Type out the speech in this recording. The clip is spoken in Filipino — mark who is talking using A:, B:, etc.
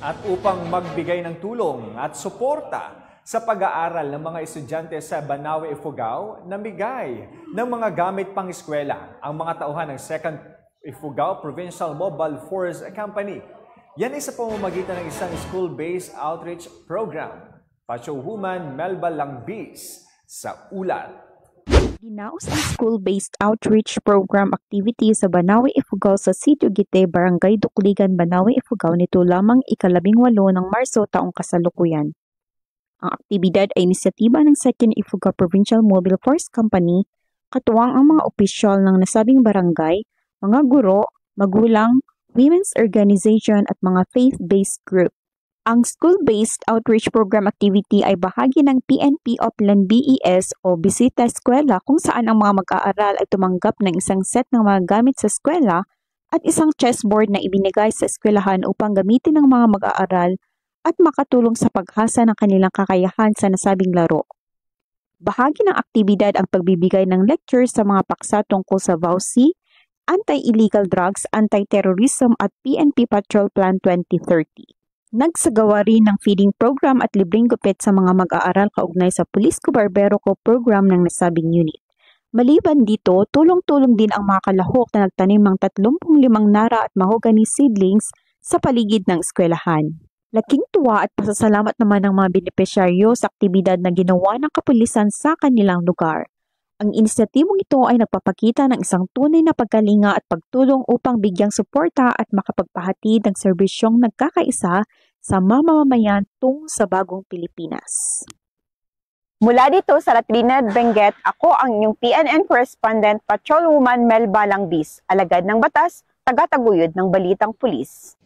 A: at upang magbigay ng tulong at suporta sa pag-aaral ng mga estudyante sa Banawe, Ifugao, namigay ng mga gamit pang-eskwela ang mga tauhan ng 2nd Ifugao Provincial Mobile Force Company. Yan ay sa pamamagitan ng isang school-based outreach program. Pasyuhuman Melba Langbis sa ulat.
B: Ginaos ang school-based outreach program activity sa Banawe, Ifugao sa Sitio Gite, Barangay Dukligan, Banawe, Ifugao nito lamang ika-18 ng Marso taong kasalukuyan. Ang aktibidad ay inisyatiba ng 2nd Ifugao Provincial Mobile Force Company, katuwang ang mga opisyal ng nasabing barangay, mga guro, magulang, women's organization at mga faith-based group. Ang school-based outreach program activity ay bahagi ng PNP Oplan BES o Bisita Eskwela kung saan ang mga mag-aaral ay tumanggap ng isang set ng mga gamit sa eskwela at isang chessboard na ibinigay sa eskwelahan upang gamitin ng mga mag-aaral at makatulong sa paghasa ng kanilang kakayahan sa nasabing laro. Bahagi ng aktibidad ang pagbibigay ng lectures sa mga paksa tungkol sa VAUSI, Anti-Illegal Drugs, Anti-Terrorism at PNP Patrol Plan 2030. Nagsagawa rin ng feeding program at libreng gupit sa mga mag-aaral kaugnay sa Pulisco Barbero Co program ng nasabing unit. Maliban dito, tulong-tulong din ang mga kalahok na nagtanim ng 35 nara at mahogany seedlings sa paligid ng eskwelahan. Laking tuwa at pasasalamat naman ng mga benepisyaryo sa aktibidad na ginawa ng kapulisan sa kanilang lugar. Ang inisyatibong ito ay nagpapakita ng isang tunay na pagkalinga at pagtulong upang bigyang suporta at makapagpahatid ng serbisyong nagkakaisa sa mamamayan tungo sa bagong Pilipinas.
C: Mula dito sa Trinidad, Benguet, ako ang inyong PNN correspondent Patrolwoman Melba Langbis, alagad ng batas, taga-taguyod ng Balitang Pulis.